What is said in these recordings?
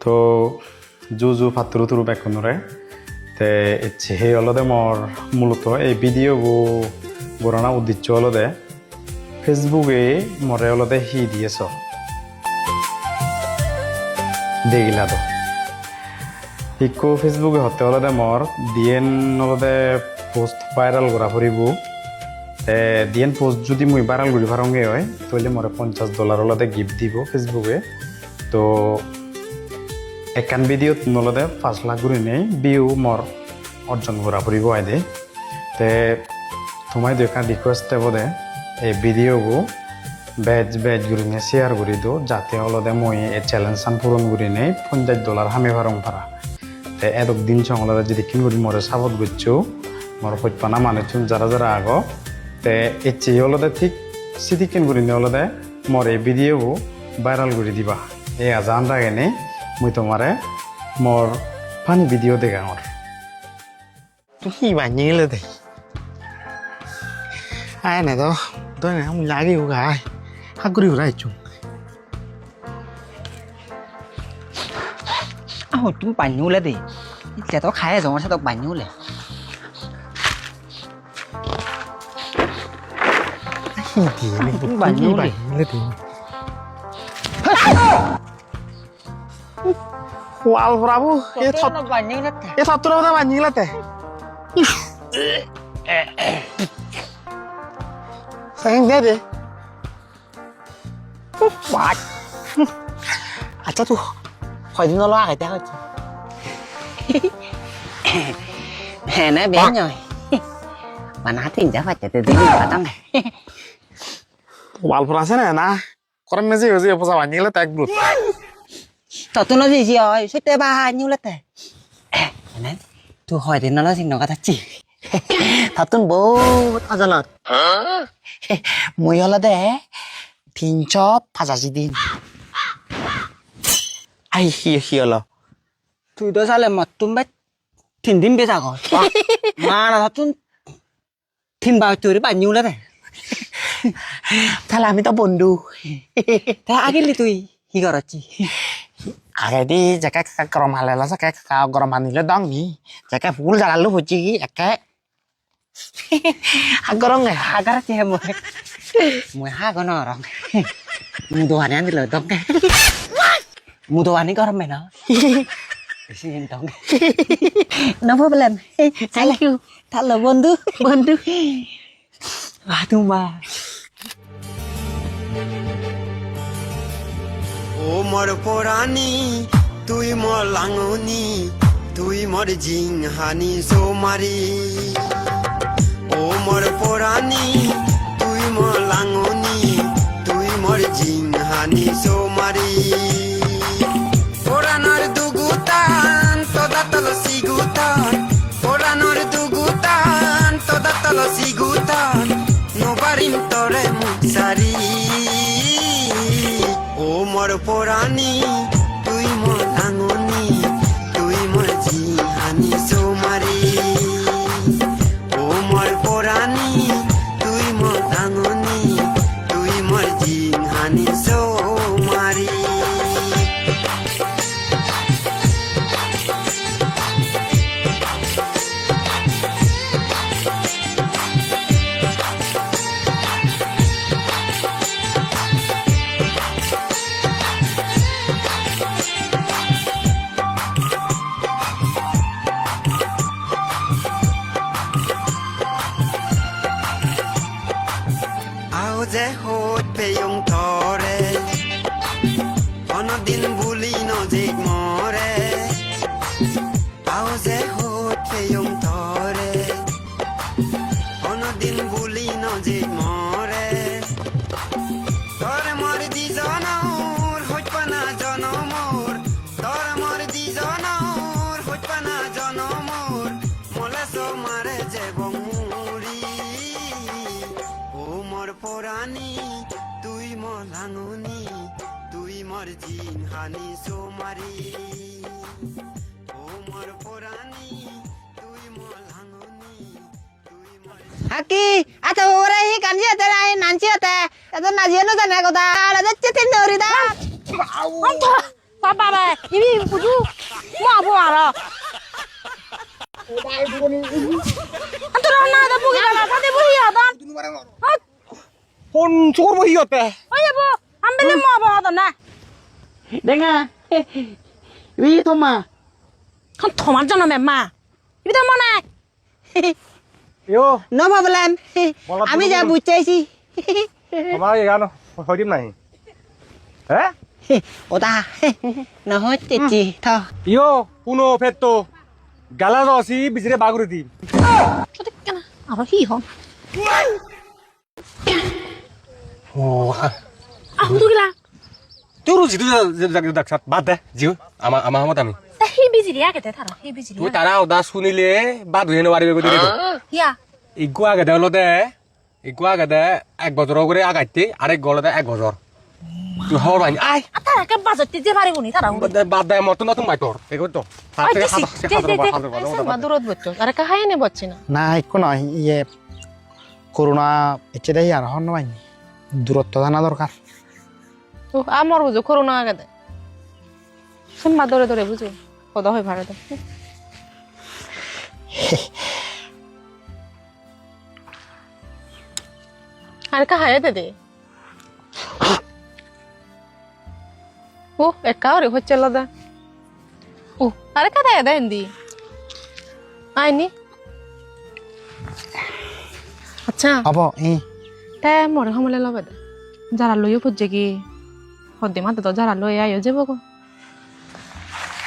তো জুজু ফাতুরু তুরু বেকুনরে তে হে হলদে মর মূলত এই ভিডিও গড়না উদ্দেশ্য হলদে ফেসবুকে মরে হলদে হি দিয়েছ দেখিলা তো ইকো ফেসবুকে হতে হলদে মর দিয়েন হলদে পোস্ট ভাইরাল করা ফুরিব দিয়েন পোস্ট যদি মুই ভাইরাল করি ফারঙ্গে হয় তাহলে মরে $50 হলদে গিফট দিব ফেসবুকে তো একান ভিডিও নলদে 5 লাখ ঘুরি নেই ভিউ মর অর্জন করা ফুরিব আইদে তে তোমায় দেখা রিকোয়েস্ট দেবদে এই ভিডিওগু বেজ ঘুরি নে শেয়ার করি দো যাতে হলদে মই এই চ্যালেঞ্জ সান পূরণ করি নেই $50 হামে ভারং পারা তে এদক দিন সংলদে যদি কিন করি মরে সাবত গুচ্ছু মর হইপানা মানে যারা যারা আগ তে এচে হলদে ঠিক সিটি কিন করি নে হলদে মর এই ভিডিওগু ভাইরাল করে দিবা এই আজান রাগে নেই মুই তোমারে মোর ফানি ভিডিও দেখাঙর তুই বানিয়ে গেলে দে ai này đó tôi này không lại đi gà hát có điều này chung hồi chúng bánh nhu lên đi trẻ tao khai rồi sao tao bánh nhu lên thì mình chúng bánh nhu lên lên thì wow bravo ये thật nó bánh nhu lên ये thật tôi đâu bạn nhìn lên thế Sayang dia deh. What? Acha tuh. Khỏi đi nó loa cái tao chứ. mẹ nó bé rồi mà nó thì chắc phải chạy từ từ vào trong này Wal perasaan ya nah. Koran masih apa pesawat nyila tag bro. tao tôi nói gì rồi suýt tê ba nhiêu lên tè này tôi hỏi thì nó nói gì nó có thật chỉ Thật tuân bố tao ra lợt. Mùi hả là đẻ. Thìn chóp phá giả gì tin. Ai hìa là. tôi đó sao lại mà tôi biết thìn thìn biết sao rồi mà là tôi thìn bao tuổi đấy bao nhiêu lên này Tao làm mình tao buồn đù. thế ai cái gì tôi hi gọi là gì Cái đi chả cái gồm hà là cái gồm hà này là đong nhỉ. Chả cái phú ra là lúc hồi chi chả cái. Hả có đong này. ha cái gì em mùi ha có nó rồi mùi đồ ăn thì lời tông cái mùi đồ ăn ấy có đâu mày nó xin tông nó phải làm thank you thật là buồn đứa à thương bà ও মোর পরানি তুই মোর লাঙনি তুই মোর জিংহানি সোমারি ও মোর পরানি তুই মোর লাঙনি তুই মোর জিংহানি সোমারি পরানোর দুগুতান তোদা তল সিগুতান পরানোর দুগুতান তোদা তল সিগুতান নোবারিম তরে মুসারি ও মোর পরানি তুই মোর লাঙনি তুই মোর জিহানি সোমারি ও মোর পরানি তুই মোর লাঙনি তুই মোর জিহানি সোমারি Ao যে hốt পেয়ং থরে অনদিন ভুলি নজিক মরে আও যে hốt পেয়ং থরে অনদিন ভুলি নজিক মরে তোর মর দিজনর হইপানা জনমর তোর মর দিজনর হইপানা জনমর মলে সোমারে যে বংমুরি ও মোর পরানি তুই মোর লাঙনি তুই মোর জিংহানি সোমারি ও মোর পরানি তুই মোর লাঙনি তুই মোর Aki, acha ora hi kanji ate nai nanchi ate. Ate naji no jane kota. Ada cete nori da. Papa ba, ini buju. Mau apa ara? Antara na ada bugi na, tadi bugi ada. hôn chúa với hiệp này Oh ya bu, ambil mau apa ada na? Dengar. Wi to ma. Kan tomat jangan memang. Ini dah mana? yo No problem. Ami ja buce sih. আমার এই গান হয় দিম নাই হ্যাঁ Oda. No hot chi tho. ইয়ো পুনো ফেতো গালা রসি বিজরে বাগুরে দিম Cuti kena, apa sih hon? ও Ah, tu gila. তুরু Jitu ডাকসাত বাদ দে জিও আমা আমা হামত আমি Dah hibi sih dia kita taruh, hibi sih তুই dia. তারা ওদা শুনিলে বাদ হয়ে নেওয়ারি বেগো দিলে Ya, ইগু আগে দেওলো দে ইগু আগে দে 1 বছর করে আগাইতে আরেক গলে দে 1 বছর তুই হওয়ার বাইনি I taruh ke bazar tadi hari ini taruh. বাদ দে মত নতুন বাইতর এগো তো Ay, sih, sama durut betul. Ada kahaya nih buat Cina. না একো নয় ইয়ে করোনা এচে দেই আর হন নাই দূরত্ব জানা দরকার Tuh, amor buju corona agak. Semua dore buju. Kau dah hari itu. Ada kahaya tadi. Eka orang hocel ada. Ada kahaya ada hindi. Ah ini. আচ্ছা হব তাই মরে সমলে লবে দে যারা লইও খুঁজছে কি সদ্যে মাতে তো যারা লই আইও যাব গো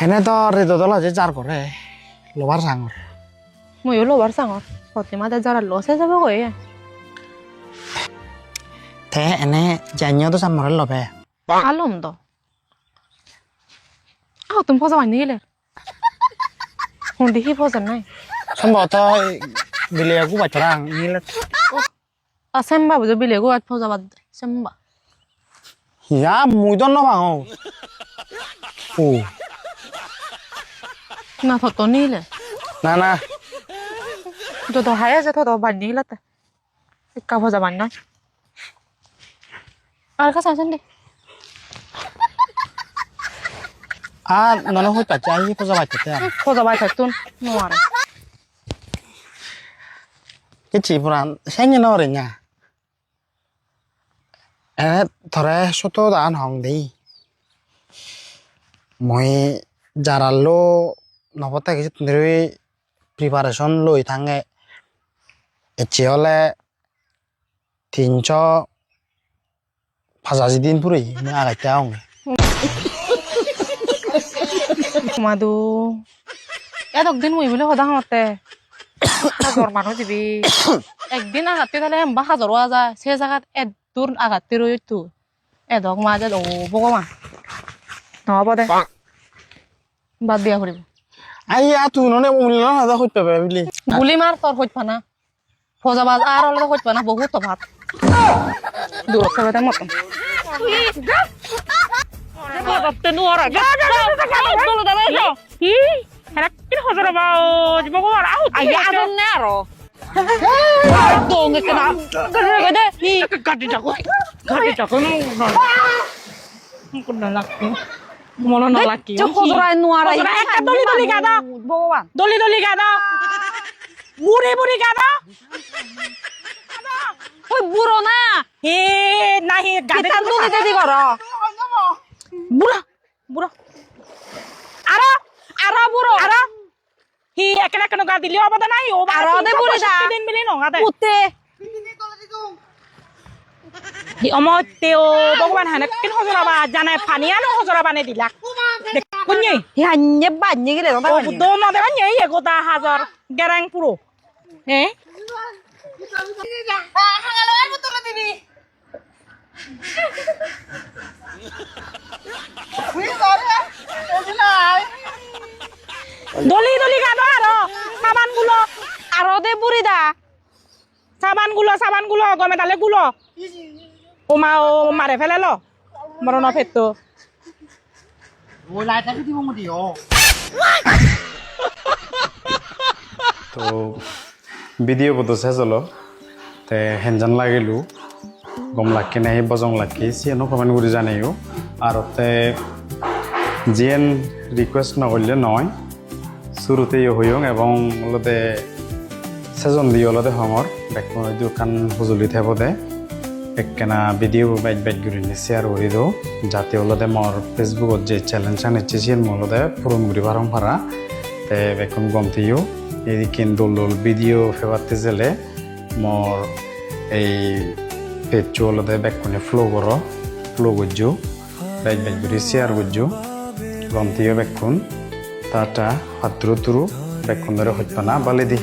এনে তো রেদো দল আছে যার করে লোবার সাঙ্গর মইও লবার সাঙর সদ্যে মাতে যারা লসে যাব গো এ তে এনে জানিও তো সামরে লবে আলম তো আও তুমি ফসা বানি গেলে হুন দেখি ফসা নাই সম্ভবত বিলিয়াকু বাচ্চারা নিলে semba bujo bile go at fosা বাদ semba ইয়া মুই তো নবাও ও না তো তো নিলে না না তো তো হায়া যে তো বানি গেলে তে কা ফসা বানি না আর কা সাজেন দে আর নন হই পাচ্ছে আই পোজা বাচ্চাতে আর ফসা বাই থাকতুন নোয়ারে কিছু পুরান সেঞ্জে নরে না এনে ধরে শত দান হং দেই মই জারালো নবতা কিছু তুমি প্রিপারেশন লই থাঙ্গে এচে হলে 350 দিন পুরি মই আগাইতে আউং মাদু এতদিন মই বলে সদা হতে হাজার মানুষ দিবি একদিন আঘাতে তাহলে বা হাজার যায় সে জায়গাত দূর আঘাতে রইতো এদক মাজে ও ভগবান নহব দে বাদ দিয়া করিব আই আ তুই ননে বলি না দা হইতে পাবে বলি গুলি মার তোর হইত পানা ফজাবাজ আর হলে হইত পানা বহুত তো ভাত দূর সবেতে মতন বাদতে নোরা চলো দাদা কি এরা কি হজর বাও ভগবান আই আদন না আরো dong kena gede nih gadi jago no laki mono no laki hozora nuara ekka doli gada bhagwan doli gada buri gada oi buro na he nahi gade tan doli dedi koro buro ara buro ara হি একলা কেন গা দিলি অবদা নাই ও আর দে বলে দা দিন মিলি নগা দে উতে হি অমতে ও ভগবান হানে কিন হজরাবা জানে ফানিয়া ন হজরাবা নে দিলা দেখ কোনি হি হান্নে বান্নি গেলে ও বুদ্ধ ন দে বান্নি এগোটা হাজার গেরাং পুরো হে হাঙ্গালো আর বুতলে দিবি উই সরি ওদিলাই দলি গাদো আরো সাবানগুলো বুড়ি দা সাবানগুলো গমে তালে গুলো ও মারে ফেলে লো মরণ ফেতো ও লাইটা কি দিব মতি ও তো ভিডিও বতো শেষ হলো তে হেনজান লাগিলো গম লাকি নাই বজং লাকি সিনো কমেন্ট করে জানাইও আর তে জিএন রিকোয়েস্ট নকরলে নয় শুরুতেই হইয়ং এবং অলতে সেজন দিয়ে অলতে হঙর বেকুন দোকান হুজুলি থাকবে একখানা ভিডিও বাইট বাইট ঘুরিনি শেয়ার করে দিও যাতে অলতে মোর ফেসবুকত যে চ্যালেঞ্জ আনিচ্ছেন মলতে পূরণ করি পারম পারা তে বেকুন গমতিও এদিকে দোল দোল ভিডিও ফেবারতে গেলে মোর এই পেজ অলতে বেকুনে ফ্লো করছো বাইট বাইট ঘুরি শেয়ার করছো গমতিও বেকুন টাটা হাতুরু তুরু বেকুন ধরে হইত না বালে দি